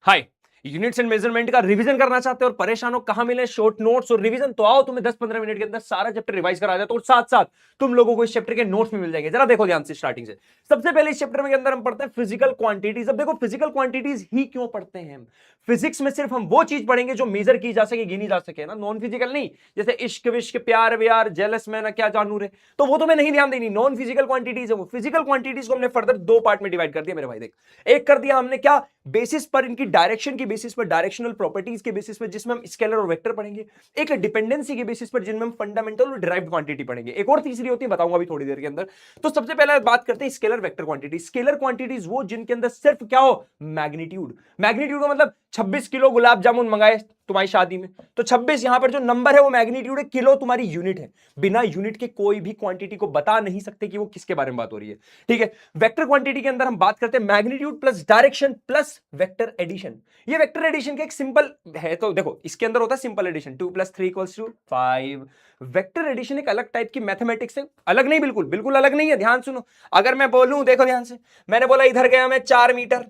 Hi, units and measurement का revision करना चाहते हो और परेशान हो कहां मिले शॉर्ट नोट्स और रिवीजन, तो आओ तुम्हें 10-15 मिनट के अंदर सारा चैप्टर रिवाइज करा देता हूं और साथ साथ तुम लोगों को इस चैप्टर के नोट्स भी मिल जाएंगे। जरा देखो ध्यान से स्टार्टिंग से। सबसे पहले इस चैप्टर के अंदर हम पढ़ते हैं फिजिकल क्वांटिटीज। अब देखो फिजिकल क्वांटिटीज ही क्यों पढ़ते हैं हम? फिजिक्स में सिर्फ हम वो चीज पढ़ेंगे जो मेजर की जा सके, गिनी जा सके ना, नॉन फिजिकल नहीं। जैसे इश्क विश्क प्यार व्यार जेलस में ना क्या जानू रे, तो वो तुम्हें नहीं ध्यान देनी। नॉन फिजिकल क्वांटिटीज है वो। फिजिकल क्वांटिटीज को हमने फर्दर दो पार्ट में डिवाइड कर दिया मेरे भाई। देख, एक कर दिया हमने क्या, बेसिस पर, इनकी डायरेक्शन की बेसिस पर, डायरेक्शनल प्रॉपर्टीज के बेसिस पर, जिसमें हम स्केलर और वेक्टर पढ़ेंगे। एक डिपेंडेंसी के बेसिस पर, जिनमें हम फंडामेंटल और डिराइव्ड क्वांटिटी पढ़ेंगे। एक और तीसरी होती है, बताऊंगा अभी थोड़ी देर के अंदर। तो सबसे पहले बात करते हैं scalar vector quantity. Scalar quantities वो जिनके अंदर सिर्फ क्या हो, मैग्नीट्यूड। मैग्नीट्यूड का मतलब 26 किलो गुलाब जामुन मंगाए तुम्हारी शादी में, तो 26 यहां पर जो नंबर है वो मैग्नीट्यूड है, किलो तुम्हारी यूनिट है। बिना यूनिट के कोई भी क्वांटिटी को बता नहीं सकते कि वो किसके बारे में बात हो रही है। ठीक है, वेक्टर क्वांटिटी के अंदर हम बात करते हैं magnitude plus direction plus vector addition. ये वेक्टर एडिशन का एक सिंपल है, तो देखो इसके अंदर होता है सिंपल एडिशन, 2 + 3 = 5। वेक्टर एडिशन एक अलग टाइप की मैथमेटिक्स है, अलग नहीं, बिल्कुल बिल्कुल अलग नहीं है। ध्यान सुनो, अगर मैं बोलूं, देखो ध्यान से, मैंने बोला इधर गया मैं 4 मीटर,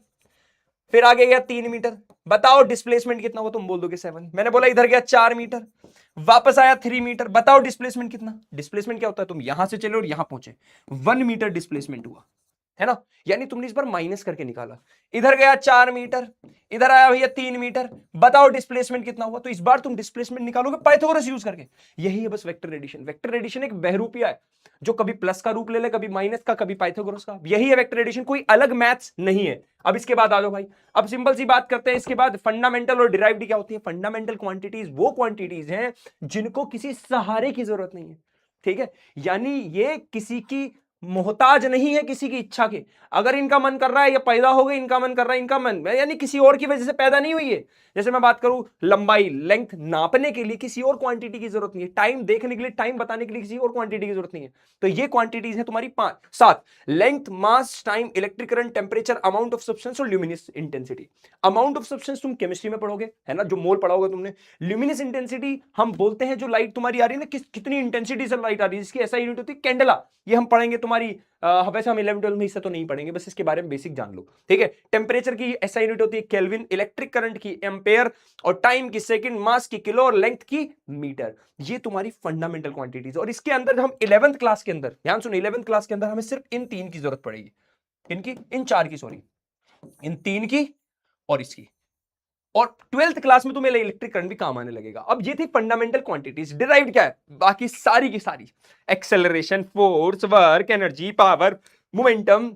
फिर आगे गया 3 मीटर, बताओ डिस्प्लेसमेंट कितना हुआ? तुम बोल दोगे 7। मैंने बोला इधर गया 4 मीटर, वापस आया 3 मीटर, बताओ डिस्प्लेसमेंट कितना? डिस्प्लेसमेंट क्या होता है? तुम यहां से चले और यहां पहुंचे, 1 मीटर डिस्प्लेसमेंट हुआ, है ना? यानी तुमने इस बार माइनस करके निकाला। इधर गया 4 मीटर, इधर आया भैया 3 मीटर, बताओ डिस्प्लेसमेंट कितना हुआ? तो इस बार तुम डिस्प्लेसमेंट निकालोगे पाइथागोरस यूज करके। यही है बस वेक्टर एडिशन। वेक्टर एडिशन एक बहरूपिया है जो कभी प्लस का रूप ले ले, कभी माइनस का, कभी पाइथागोरस का। यही है वेक्टर एडिशन, कोई अलग मैथ्स नहीं है। अब इसके बाद आ जाओ भाई, अब सिंपल सी बात करते हैं। इसके बाद फंडामेंटल और डिराइव्ड क्या होती है? फंडामेंटल क्वांटिटीज वो क्वांटिटीज हैं जिनको किसी सहारे की जरूरत नहीं है। ठीक है, यानी ये किसी की मोहताज नहीं है, किसी की इच्छा के। अगर इनका मन कर रहा है, ये पैदा हो गई, इनका मन कर रहा है, इनका मन, यानी किसी और की वजह से पैदा नहीं हुई है। जैसे मैं बात करूं, लंबाई, लेंथ नापने के लिए किसी और क्वांटिटी की जरूरत नहीं है। टाइम देखने के लिए, टाइम बताने के लिए किसी और क्वांटिटी की जरूरत नहीं है। तो ये क्वांटिटीज है तुम्हारी 5-7: length, mass, time, electric current, temperature, amount of substance और luminous intensity. Amount of substance तुम केमिस्ट्री में पढ़ोगे, है ना, जो मोल पढ़ा होगा तुमने। ल्यूमिनस इंटेंसिटी हम बोलते हैं जो लाइट तुम्हारी आ रही है ना, कितनी इंटेंसिटी से लाइट आ रही है, जिसकी ऐसा यूनिट होती है कैंडला। ये हम पढ़ेंगे तुम्हारी, वैसे हम 11-12 में इससे तो नहीं पढ़ेंगे, बस इसके बारे में बेसिक जान लो। ठीक है, टेम्परेचर की ऐसा यूनिट होती है केल्विन, इलेक्ट्रिक करंट की एम्पेयर, और टाइम की सेकंड, मास की किलो, और लेंथ की मीटर। ये तुम्हारी फंडामेंटल क्वांटिटीज। और इसके अंदर हम 11th क्लास के अंदर, ध्यान सुनो, 11th क्लास के अंदर हमें सिर्फ इन 3 की जरूरत पड़ेगी। इनकी, इन 4 की, सॉरी, इन 3 की और इसकी। और 12th क्लास में तुम्हें इलेक्ट्रिक करंट भी काम आने लगेगा। अब ये थी फंडामेंटल क्वांटिटीज। डिराइव्ड क्या है? बाकी सारी की सारी, acceleration, force, work, energy, power, momentum,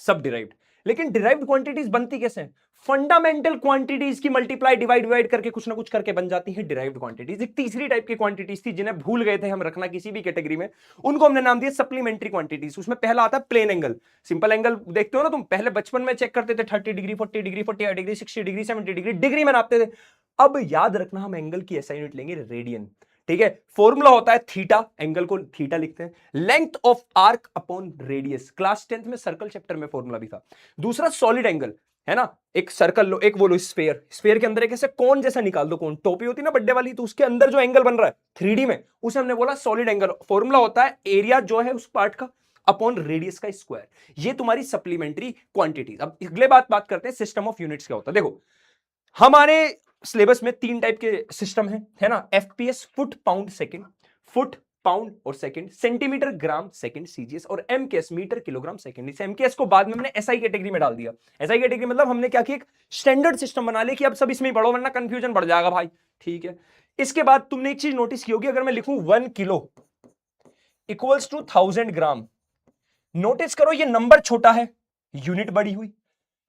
सब डिराइव्ड। लेकिन डिराइव्ड क्वांटिटीज बनती कैसे हैं? फंडामेंटल क्वांटिटीज की मल्टीप्लाई, डिवाइड करके कुछ ना कुछ करके बन जाती है डिराइव्ड क्वांटिटीज। एक तीसरी टाइप की क्वांटिटीज थी जिन्हें भूल गए थे हम रखना किसी भी कैटेगरी में, उनको हमने नाम दिया सप्लीमेंट्री क्वांटिटीज। उसमें पहला आता है प्लेन एंगल। सिंपल एंगल देखते हो ना तुम, पहले बचपन में चेक करते थे 30 degree, 40 degree, 48 degree, 60 degree, 70 degree, degree में नापते थे। अब याद रखना, हम एंगल की ऐसा यूनिट लेंगे रेडियन। ठीक है, फॉर्मूला होता है थीटा, एंगल को थीटा लिखते हैं, length of arc upon radius. Class 10th में सर्कल चैप्टर में फॉर्मूला भी था। दूसरा सॉलिड एंगल, है ना, एक सर्कल लो, एक वो लो स्फीयर, स्फीयर के अंदर एक ऐसे कोन जैसा निकाल दो, कोन टोपी होती है ना बर्थडे वाली, तो उसके अंदर जो एंगल बन रहा है 3D में, उसे हमने बोला सॉलिड एंगल। फॉर्मूला होता है एरिया जो है उस पार्ट का अपॉन रेडियस का स्क्वायर। ये तुम्हारी सप्लीमेंट्री क्वांटिटीज। अब अगले बात करते हैं सिस्टम ऑफ यूनिट्स क्या होता है। देखो, हमारे सिलेबस में 3 टाइप के सिस्टम है ना, FPS, foot pound second, foot pound और second, centimetre gram second CGS, और एमकेएस, मीटर किलोग्राम सेकंड। इस एमकेएस को बाद में हमने एसआई कैटेगरी में डाल दिया। एसआई कैटेगरी मतलब हमने क्या किया, एक स्टैंडर्ड सिस्टम बना लिया कि अब सब इसमें ही पढ़ो वरना कंफ्यूजन बढ़ जाएगा भाई। ठीक है, इसके बाद तुमने एक चीज नोटिस की होगी, अगर मैं लिखूं 1 kilo equals to 1000 gram, notice करो ये नंबर छोटा है, यूनिट बड़ी हुई,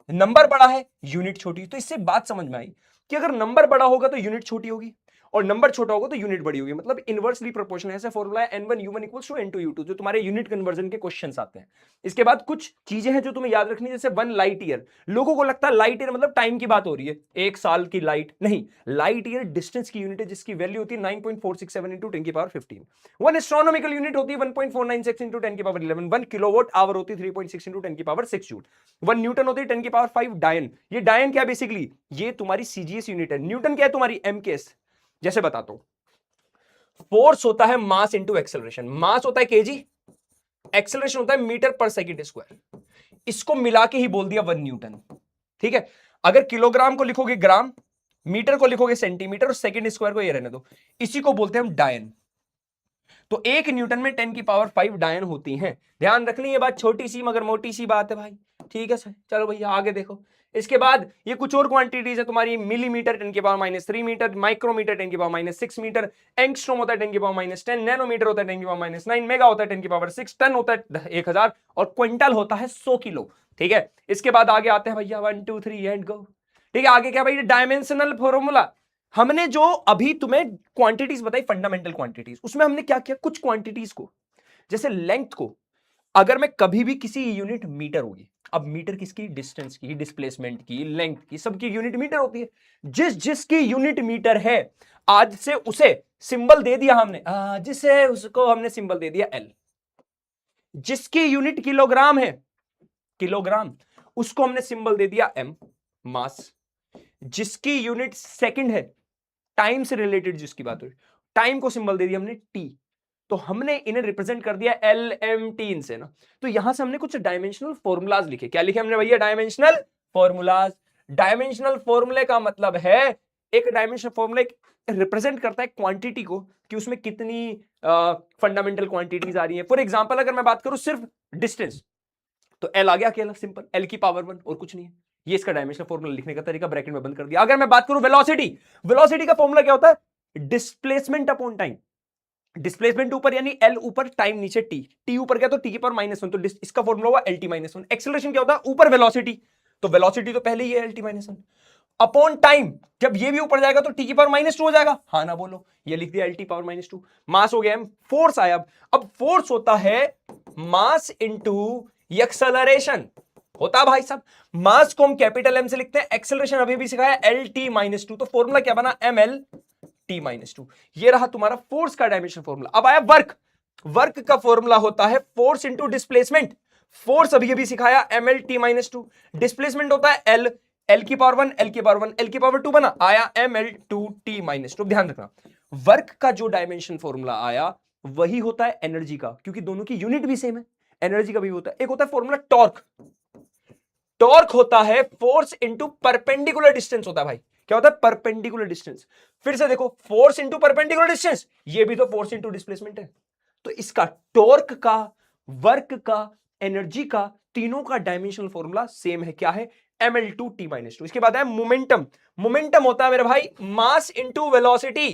नंबर बड़ा है, यूनिट छोटी। तो इससे बात समझ में आई कि अगर नंबर बड़ा होगा तो यूनिट छोटी होगी, और नंबर छोटा होगा तो यूनिट बड़ी होगी, मतलब इनवर्सली प्रोपोर्शनल। ऐसा फॉर्मूला है n1u1 = n2u2, जो तुम्हारे यूनिट कन्वर्जन के क्वेश्चंस आते हैं। इसके बाद कुछ चीजें हैं जो तुम्हें याद रखनी, जैसे 1 लाइट ईयर। लोगों को लगता है लाइट ईयर मतलब टाइम की बात हो रही है, 1 साल की लाइट, नहीं, लाइट ईयर डिस्टेंस की यूनिट है, जिसकी वैल्यू होती है 9.467 × 10⁻itiन। 1 एस्ट्रोनॉमिकल यूनिट होती है 1.496 × 10⁻11। 1 किलोवाट आवर होती है 3.6 × 10⁻6 जूल। 1 न्यूटन होती है 10�5 डायन। ये डायन क्या, बेसिकली ये तुम्हारी सीजीएस यूनिट है। न्यूटन क्या है तुम्हारी, एमकेएस। जैसे बताता हूं, फोर्स होता है मास इंटू एक्सेलरेशन। मास होता है केजी, एक्सेलरेशन होता है मीटर पर सेकंड स्क्वायर। इसको मिला के ही बोल दिया 1 न्यूटन। ठीक है, अगर किलोग्राम को लिखोगे ग्राम, मीटर को लिखोगे सेंटीमीटर और सेकंड स्क्वायर को ये रहने दो, इसी को बोलते हैं हम डायन। तो 1 न्यूटन में 10 की पावर 5 डायन होती हैं। ध्यान रख ली, ये बात छोटी सी मगर मोटी सी बात है भाई, ठीक है सर। चलो भैया आगे देखो। इसके बाद ये कुछ और क्वांटिटीज है तुम्हारी, मिलीमीटर 10 की पावर -3 मीटर, माइक्रोमीटर 10 की पावर -6 मीटर, एंगस्ट्रॉम होता है 10 की पावर -10, नैनोमीटर होता है 10 की पावर -9, मेगा होता है 10 की पावर 6, टन होता है 1000 और क्विंटल होता है 100 किलो। ठीक है, इसके बाद आगे आते हैं भैया 1 2 3 एंड गो। ठीक है, आगे क्या भाई, डायमेंशनल फॉर्मूला। हमने जो अभी तुम्हें क्वांटिटीज बताई, फंडामेंटल क्वांटिटीज, उसमें हमने क्या किया, कुछ क्वांटिटीज को, जैसे लेंथ को, अगर मैं कभी भी किसी यूनिट मीटर होगी, अब मीटर किसकी, डिस्टेंस की, डिस्प्लेसमेंट की, लेंथ की, सबकी यूनिट मीटर होती है। जिसकी यूनिट मीटर है, आज से उसे सिंबल दे दिया हमने, जिसे उसको हमने सिंबल दे दिया एल। जिसकी यूनिट किलोग्राम है, किलोग्राम, उसको हमने सिंबल दे दिया एम, मास। जिसकी यूनिट सेकंड है, टाइम से रिलेटेड जिसकी बात हो रही, टाइम को सिंबल दे दिया हमने टी। तो हमने इन्हें रिप्रेजेंट कर दिया एल एम टी इनसे ना। तो यहां से हमने कुछ डायमेंशनल फॉर्मूलाज लिखे। क्या लिखे हमने भैया, डायमेंशनल फॉर्मूलाज। डायमेंशनल फॉर्मूले का मतलब है, एक डायमेंशनल फॉर्मूला रिप्रेजेंट करता है क्वांटिटी को, कि उसमें कितनी फंडामेंटल क्वांटिटीज आ रही है। फॉर एग्जांपल अगर मैं बात करूं सिर्फ डिस्टेंस, तो एल आ गया अकेला, सिंपल, एल की पावर 1 और कुछ नहीं है। ये इसका डायमेंशनल फॉर्मूला लिखने का तरीका, ब्रैकेट में बंद कर दिया। अगर मैं बात करूं वेलोसिटी, वेलोसिटी का फॉर्मूला क्या होता है, डिस्प्लेसमेंट अपॉन टाइम। डिस्प्लेसमेंट ऊपर यानी एल ऊपर, टाइम नीचे, टी। टी ऊपर क्या, तो टी की पावर -1, तो इसका फॉर्मूला हुआ एल टी -1। एक्सेलरेशन क्या होता है, ऊपर वेलोसिटी, तो वेलोसिटी तो पहले ही है एल टी -1 अपॉन टाइम। जब ये भी ऊपर जाएगा तो टी की पावर -2 हो जाएगा, हाँ ना बोलो, ये लिख दिया एल टी पावर -2। मास हो गया एम, फोर्स आया। अब फोर्स होता है मास इंटू एक्सेलरेशन होता भाई साहब। मास को हम कैपिटल एम से लिखते हैं, एक्सेलरेशन अभी भी सिखाया एल टी -2, तो फॉर्मूला क्या बना, एम एल टी -2। ये रहा तुम्हारा फोर्स का डायमेंशन फॉर्मूला। अब आया वर्क। वर्क का फॉर्मूला होता है फोर्स इंटू डिस्प्लेसमेंट। फोर्स अभी भी सिखाया एम एल टी -2, डिस्प्लेसमेंट होता है एल, एल की पावर 1, एल की पावर 1, एल की पावर 2 बना, आया एम एल टू टी -2। ध्यान रखना, वर्क का जो डायमेंशन फॉर्मूला आया वही होता है एनर्जी का, क्योंकि दोनों की यूनिट भी सेम है। एनर्जी का भी होता है, एक होता है फॉर्मूला टॉर्क। टॉर्क होता है फोर्स इंटू परपेंडिकुलर डिस्टेंस होता है भाई। क्या होता है, परपेंडिकुलर डिस्टेंस। फिर से देखो, फोर्स इंटू परपेंडिकुलर डिस्टेंस, ये भी तो फोर्स इंटू डिस्प्लेसमेंट है। तो इसका टॉर्क का, वर्क का, एनर्जी का, तीनों का डायमेंशनल फॉर्मूला सेम है। क्या है, एम एल टू टी -2। इसके बाद है मोमेंटम। मोमेंटम होता है मेरे भाई मास इंटू वेलोसिटी।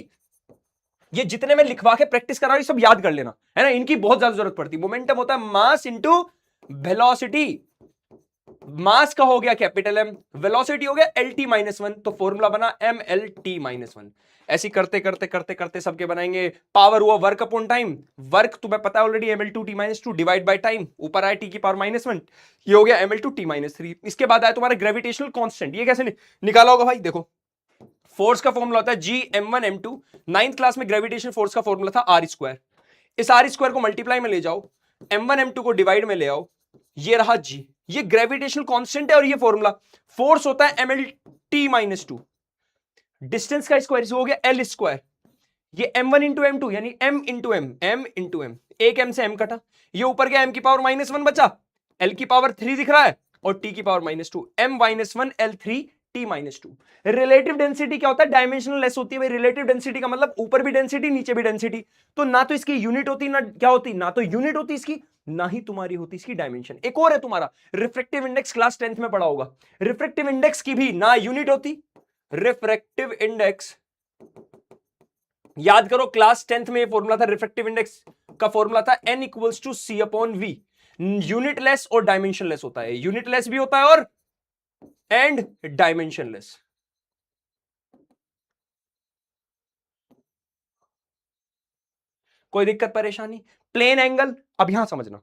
ये जितने मैं लिखवा के प्रैक्टिस करा रहा हूं सब याद कर लेना, है ना, इनकी बहुत ज्यादा जरूरत पड़ती है। मोमेंटम होता है मास इंटू वेलोसिटी। मास का हो गया कैपिटल एम, वेलोसिटी हो गया एल टी -1, तो फॉर्मूला बना एम एल टी -1। ऐसी करते करते करते करते सबके बनाएंगे। पावर हुआ वर्क अपॉन टाइम, वर्क तुम्हें पता है already, M L two T -2 divide by time, ऊपर आया टी की पावर -1, ये हो गया एम एल टू टी -3। इसके बाद आया तुम्हारा ग्रेविटेशनल कांस्टेंट। ये कैसे निकाला होगा भाई, देखो फोर्स का फॉर्मूला होता है जी m1 m2। 9th क्लास में ग्रेविटेशन फोर्स का फॉर्मूला था आर स्क्वायर। इस आर स्क्वायर को मल्टीप्लाई में ले जाओ, m1 m2 को डिवाइड में ले आओ, ये रहा जी, ये ग्रेविटेशनल कांस्टेंट है। और ये फॉर्मूला, फोर्स होता है ml t -2, डिस्टेंस का स्क्वायर हो गया एल स्क्वायर, ये m1 इंटू m2 यानी m into m, m into m, एक m से m कटा, ये ऊपर गया m की पावर -1 बचा, l की पावर 3 दिख रहा है और t की power -2, m -1 l3 t -2। Relative density क्या होता है, डायमेंशनल लेस होती है भाई। रिलेटिव डेंसिटी का मतलब ऊपर भी डेंसिटी नीचे भी डेंसिटी, तो ना तो इसकी यूनिट होती, ना क्या होती, ना तो यूनिट होती इसकी, ना ही तुम्हारी होती इसकी डायमेंशन। एक और है तुम्हारा रिफ्रैक्टिव इंडेक्स, क्लास 10th में पढ़ा होगा। रिफ्रैक्टिव इंडेक्स की भी ना यूनिट होती, रिफ्रैक्टिव इंडेक्स याद करो, क्लास 10th में फॉर्मूला था रिफ्रैक्टिव इंडेक्स का, फॉर्मूला था n equals to c upon v। Unitless और डायमेंशन लेस होता है, यूनिट लेस भी होता है और एंड डायमेंशनलेस। कोई दिक्कत परेशानी, प्लेन एंगल, अब यहां समझना,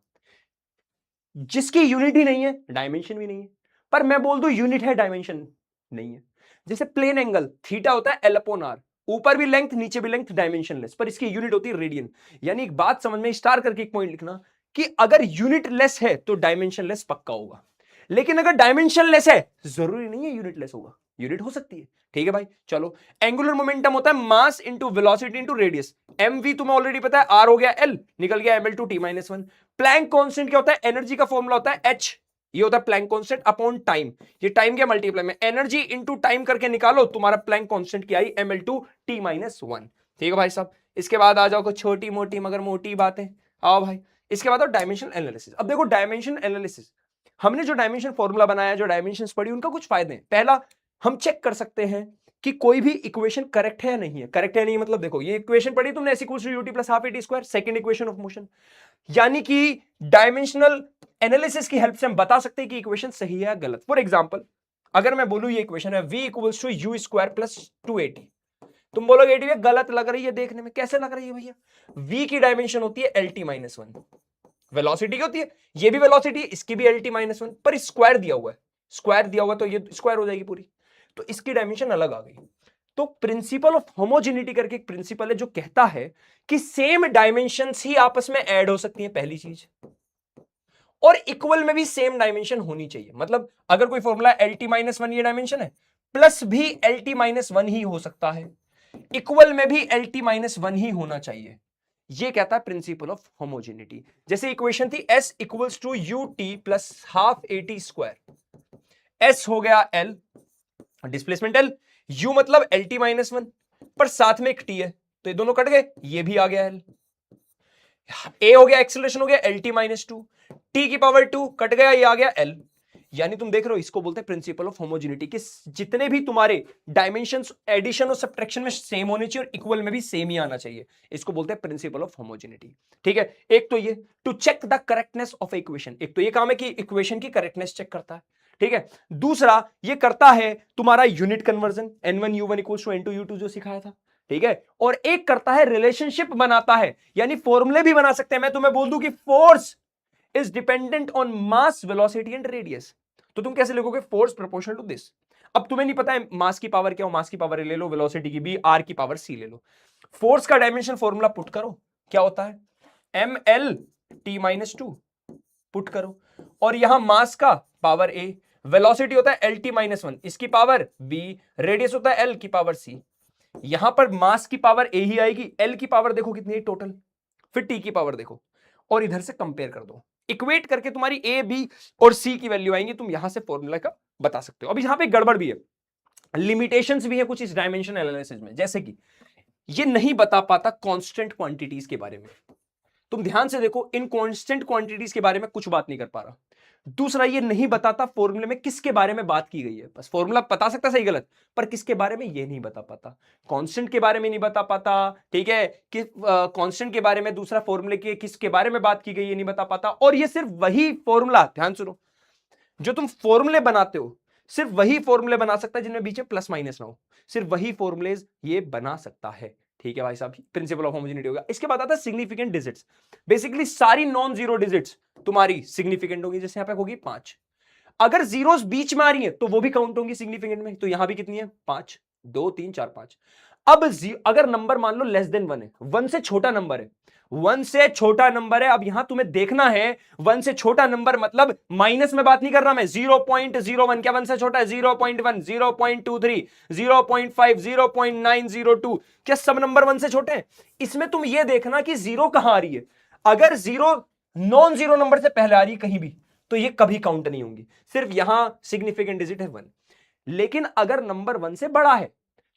जिसकी यूनिट ही नहीं है डायमेंशन भी नहीं है, पर मैं बोल दूं यूनिट है डायमेंशन नहीं है। जैसे प्लेन एंगल थीटा होता है एल अपॉन आर, ऊपर भी लेंथ नीचे भी लेंथ, डायमेंशनलेस, पर इसकी यूनिट होती है रेडियन। यानी एक बात समझ में, स्टार करके एक पॉइंट लिखना कि अगर यूनिट लेस है तो डायमेंशनलेस पक्का होगा, लेकिन अगर डायमेंशन लेस है जरूरी नहीं है यूनिट लेस होगा, यूनिट हो सकती है। ठीक है भाई, चलो। एंगुलर मोमेंटम होता है mass into velocity into radius. M V तुम्हें ऑलरेडी पता है, आर हो गया एल, निकल गया M L two T -1। Planck constant क्या होता है, एनर्जी का फॉर्मूला होता है एच ये होता है प्लैंक कांस्टेंट अपॉन टाइम, ये टाइम के मल्टीप्लाई में एनर्जी इनटू टाइम करके निकालो, तुम्हारा प्लैंक कांस्टेंट की आई ml/t-1। ठीक है भाई साहब। इसके बाद आ जाओ कुछ छोटी मोटी मगर मोटी बातें, आओ भाई। इसके बाद डायमेंशन एनालिसिस। अब देखो डायमेंशन एनालिसिस, हमने जो डायमेंशन फॉर्मूला बनाया, जो डायमेंशंस पढ़ी, उनका कुछ फायदे हैं। पहला, हम चेक कर सकते हैं कि कोई भी इक्वेशन करेक्ट है या नहीं है। करेक्ट है नहीं मतलब देखो ये इक्वेशन पढ़ी तुमने, s = ut + ½ at², second equation of motion, यानी कि डायमेंशनल एनालिसिस की हेल्प से हम बता सकते हैं कि इक्वेशन सही है या गलत। फॉर एग्जांपल, अगर मैं बोलूं ये इक्वेशन है v = u² + 2at, तुम बोलोगे एटी गलत लग रही है देखने में। कैसे लग रही है भैया? v की डायमेंशन होती है lt-1, वेलोसिटी की होती है, ये भी वेलोसिटी है, इसकी भी lt-1, पर स्क्वायर दिया हुआ है, स्क्वायर दिया हुआ तो ये स्क्वायर हो जाएगी पूरी, तो इसकी डायमेंशन अलग आ गई। तो प्रिंसिपल ऑफ होमोजेनिटी करके एक प्रिंसिपल है जो कहता है कि सेम डायमेंशंस ही आपस में ऐड हो सकती हैं, पहली चीज, और इक्वल में भी सेम डायमेंशन होनी चाहिए। मतलब अगर कोई फॉर्मूला lt-1 ये डायमेंशन है, प्लस भी lt-1 ही हो सकता है, इक्वल में भी lt-1 ही होना चाहिए। ये कहता है प्रिंसिपल ऑफ होमोजेनिटी। जैसे इक्वेशन थी s = ut + ½ at², s हो गया l, डिस्प्लेसमेंट l, u मतलब lt-1, पर साथ में एक t है, तो ये दोनों कट गए, ये भी आ गया l, a हो गया, एक्सेलरेशन हो गया lt-2, t की पावर 2 कट गया, ये आ गया l। यानी तुम देख रहे हो, इसको बोलते हैं प्रिंसिपल ऑफ होमोजेनिटी, कि जितने भी तुम्हारे डायमेंशंस एडिशन और सब्ट्रैक्शन में सेम होने चाहिए और इक्वल में भी सेम ही आना चाहिए। इसको बोलते हैं प्रिंसिपल ऑफ होमोजेनिटी। ठीक है, एक तो ये to check the correctness of equation, एक तो ये काम है कि इक्वेशन की करेक्टनेस चेक करता है। ठीक है, दूसरा ये करता है तुम्हारा यूनिट कन्वर्जन, n1u1 = n2u2 जो सिखाया था। ठीक है, और एक करता है रिलेशनशिप बनाता है, यानी फॉर्मूले भी बना सकते हैं। मैं तुम्हें बोल दूं कि force is dependent on mass, velocity and radius, तो तुम कैसे लिखोगे? Force proportional to this. अब तुम्हें नहीं पता है मास की पावर क्या हो, मास की पावर ले लो, वेलोसिटी की भी, r की पावर c ले लो। फोर्स का डायमेंशन फॉर्मूला पुट करो, क्या होता है? ml/t-2 पुट करो, और यहां मास का पावर a, वेलोसिटी होता है lt-1, इसकी पावर b, रेडियस होता है l की पावर c। यहां पर मास की पावर a ही आएगी, l की पावर देखो कितनी है टोटल, फिर t की पावर देखो, और इधर से कंपेयर कर दो, इक्वेट करके तुम्हारी ए, बी और सी की वैल्यू आएंगी, तुम यहां से फॉर्मूला का बता सकते हो। अब यहां पे गड़बड़ भी है, लिमिटेशंस भी है कुछ इस डायमेंशन एनालिसिस में, जैसे कि ये नहीं बता पाता कांस्टेंट क्वांटिटीज के बारे में। तुम ध्यान से देखो, इन कांस्टेंट क्वांटिटीज के बारे में कुछ बात नहीं कर पा रहा। दूसरा, ये नहीं बताता फॉर्मूले में किसके बारे में बात की गई है, बस फॉर्मूला बता सकता सही गलत, पर किसके बारे में ये नहीं बता पाता, कांस्टेंट के बारे में नहीं बता पाता। ठीक है, कि कांस्टेंट के बारे में, दूसरा फॉर्मूले के किसके बारे में बात की गई ये नहीं बता पाता। और ये सिर्फ वही फॉर्मूला, ध्यान सुनो, जो तुम फॉर्मूले बनाते हो सिर्फ वही फॉर्मूले बना सकता है जिनमें बीच में प्लस माइनस ना हो, सिर्फ वही फॉर्मूलेज ये बना सकता है। ठीक है भाई साहब, प्रिंसिपल ऑफ होमोजेनिटी होगा। इसके बाद आता है सिग्निफिकेंट डिजिट्स। बेसिकली सारी नॉन जीरो डिजिट्स तुम्हारी सिग्निफिकेंट होगी, जैसे यहां पे होगी 5। अगर जीरोस बीच में आ रही है तो वो भी काउंट होंगी सिग्निफिकेंट में, तो यहां भी कितनी है? 5, 2, 3, 4, 5। अब अगर नंबर मान लो लेस देन 1 है, 1 से छोटा नंबर है, 1 से छोटा नंबर है। अब यहां तुम्हें देखना है 1 से छोटा नंबर, मतलब माइनस में बात नहीं कर रहा मैं, 0.01, क्या 1 से छोटा है? 0.1, 0.23, 0.5, 0.902, क्या सब नंबर 1 से छोटे हैं? इसमें तुम ये देखना कि जीरो कहां आ रही है। अगर जीरो नॉन जीरो नंबर से पहले आ रही है कहीं भी, तो ये कभी काउंट नहीं होंगी, सिर्फ यहां सिग्निफिकेंट डिजिट है 1। लेकिन अगर नंबर 1 से बड़ा है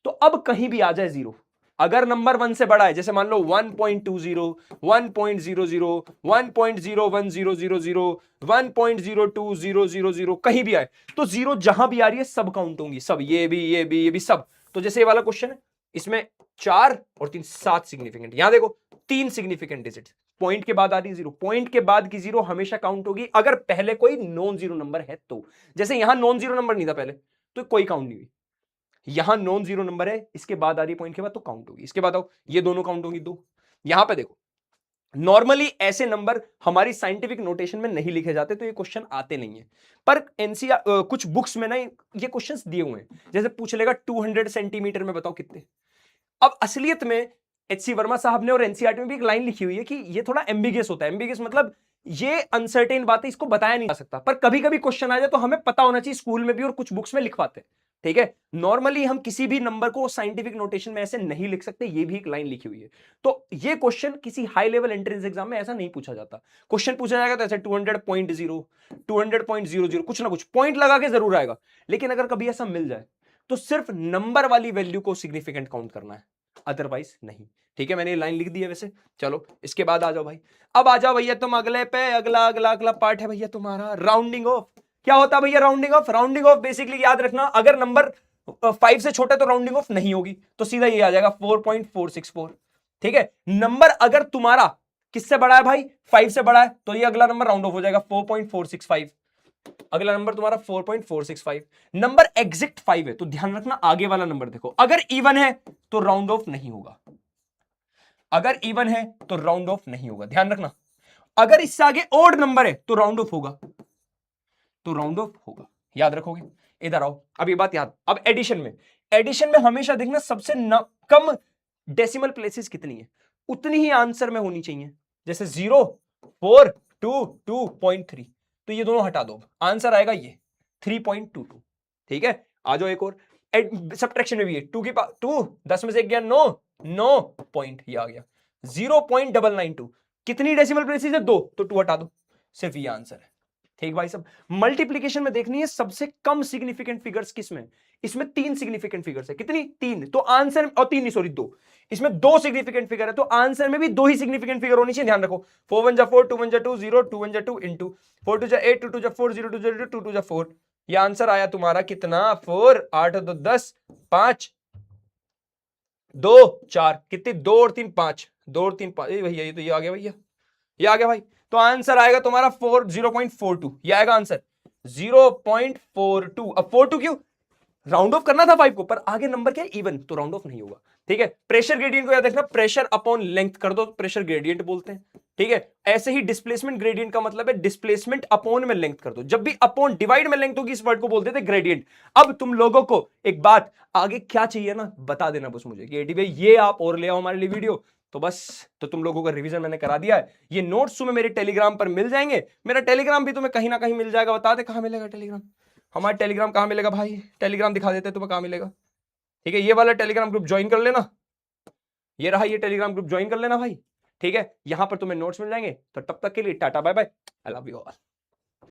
तो अब कहीं भी आ जाए जीरो। अगर नंबर 1 से बड़ा है, जैसे मान लो 1.20, 1.00, 1.010000, 1.02000, कहीं भी आए तो जीरो जहां भी आ रही है सब काउंट होंगी, सब, ये भी, ये भी, ये भी, सब। तो जैसे ये वाला क्वेश्चन है, इसमें 4 और 3 7 सिग्निफिकेंट, यहां देखो 3 सिग्निफिकेंट डिजिट, पॉइंट के बाद आ रही है जीरो, पॉइंट के बाद की जीरो हमेशा काउंट होगी अगर पहले कोई नॉन जीरो नंबर है तो। जैसे यहां नॉन जीरो नंबर नहीं था पहले, तो कोई काउंट नहीं हुई। यहां नॉन जीरो नंबर है, इसके बाद आ रही है पॉइंट के बाद, तो काउंट होगी। इसके बाद आओ, ये दोनों काउंट होंगी 2। यहां पे देखो, नॉर्मली ऐसे नंबर हमारी साइंटिफिक नोटेशन में नहीं लिखे जाते, तो ये क्वेश्चन आते नहीं है। पर एनसीआर कुछ बुक्स में ना ये क्वेश्चंस दिए हुए हैं, जैसे पूछ लेगा 200 सेंटीमीटर में बताओ कितने। अब असलियत में एचसी वर्मा साहब ने और एनसीईआरटी में भी एक लाइन लिखी हुई है कि ये थोड़ा एम्बिगियस होता है। एम्बिगियस मतलब ये अनसर्टेन बात है, इसको बताया नहीं जा सकता, पर कभी कभी क्वेश्चन आ जाए तो हमें पता होना चाहिए, स्कूल में भी और कुछ बुक्स में लिखवाते हैं। ठीक है, नॉर्मली हम किसी भी नंबर को साइंटिफिक नोटेशन में ऐसे नहीं लिख सकते, ये भी एक लाइन लिखी हुई है। तो ये क्वेश्चन किसी हाई लेवल एंट्रेंस एग्जाम में ऐसा नहीं पूछा जाता। क्वेश्चन पूछा जाएगा तो ऐसे 200.0 200.00 कुछ ना कुछ पॉइंट लगा के जरूर आएगा। लेकिन अगर कभी ऐसा मिल जाए तो सिर्फ नंबर वाली वैल्यू को सिग्निफिकेंट काउंट करना है, अदरवाइज नहीं। ठीक है, मैंने ये लाइन लिख दी है वैसे। चलो इसके बाद आ जाओ भाई, अब आ जाओ भैया तुम अगले पे। अगला अगला अगला पार्ट है भैया तुम्हारा राउंडिंग ऑफ। क्या होता है भैया rounding off? Rounding off basically याद रखना, अगर नंबर 5 से छोटा है तो राउंडिंग ऑफ नहीं होगी, तो सीधा ये आ जाएगा 4.464। ठीक है, नंबर अगर तुम्हारा किससे बड़ा है भाई? 5 से बड़ा है, तो ये अगला नंबर राउंड ऑफ हो जाएगा 4.465। अगला नंबर तुम्हारा 4.465। नंबर एग्जैक्ट 5 है, तो ध्यान रखना आगे वाला नंबर देखो, अगर इवन है तो राउंड ऑफ नहीं होगा। अगर इवन है तो राउंड ऑफ नहीं होगा, ध्यान रखना। अगर इससे आगे ओड नंबर है तो राउंड ऑफ होगा, तो राउंड ऑफ होगा, याद रखोगे। इधर आओ, अब ये बात याद। अब एडिशन में हमेशा देखना सबसे कम डेसिमल प्लेसेस कितनी है, उतनी ही आंसर में होनी चाहिए। जैसे 0, 4, 2, 2.3, तो ये दोनों हटा दो, आंसर आएगा ये 3.22। ठीक है, आ जाओ एक और। सब्ट्रैक्शन में भी है, 2 की पावर 2, 10 में से 1 गया 9 पॉइंट, ये आ गया 0.992। कितनी डेसिमल प्लेसेस है? 2, तो 2 हटा दो, सिर्फ ये आंसर है। ठीक भाई सब, मल्टीप्लीकेशन में देखनी है सबसे कम सिग्निफिकेंट फिगर्स किसमें? इसमें 3 सिग्निफिकेंट फिगर्स है। कितनी? 3, तो आंसर, और 3 नहीं सॉरी 2, इसमें 2 सिग्निफिकेंट फिगर है, तो आंसर में भी 2 ही सिग्निफिकेंट फिगर होनी चाहिए, ध्यान रखो। 4 1 जा 4, 2 1 जा 2 0, 2 1 जा 2 इंटू 4 2 जा 8, 2 2 जा 4 0 2 जा 2 2 जा 4। ये आंसर आया तुम्हारा कितना? 4 8 2 10 5 2 4, कितनी? 2 और 3 5, 2 और 3 5, भैया ये तो ये आ गया भैया, ये आ गया भाई। तो आंसर आएगा तुम्हारा 0.42, ये आएगा आंसर 0.42। अब 42 क्यों? राउंड ऑफ करना था 5 को, पर आगे नंबर क्या है? इवन, तो राउंड ऑफ नहीं होगा। ठीक है, प्रेशर ग्रेडियंट को याद रखना, प्रेशर अपॉन लेंथ कर दो, प्रेशर ग्रेडियंट बोलते हैं। ठीक है, ऐसे ही डिस्प्लेसमेंट ग्रेडियंट का मतलब है डिस्प्लेसमेंट अपॉन में लेंथ कर दो। जब भी अपॉन डिवाइड में लेंथ होगी, इस वर्ड को बोलते थे ग्रेडियंट। अब तुम लोगों को एक बात, आगे क्या चाहिए ना बता देना बस मुझे, कि भाई ये आप और ले आओ हमारे लिए वीडियो, तो बस, तो तुम लोगों का रिवीजन मैंने करा दिया है। ये नोट्स तुम्हें मेरे टेलीग्राम पर मिल जाएंगे। मेरा टेलीग्राम भी तुम्हें कहीं ना कहीं मिल जाएगा। बता दे कहां मिलेगा टेलीग्राम? हमारा टेलीग्राम कहां मिलेगा भाई? टेलीग्राम दिखा देते तुम्हें कहां मिलेगा। ठीक है, ये वाला टेलीग्राम ग्रुप ज्वाइन कर लेना, ये रहा ये टेलीग्राम ग्रुप ज्वाइन कर लेना भाई। ठीक है, यहां पर तुम्हें नोट्स मिल जाएंगे। तो तब तक के लिए tata bye bye, I love you all.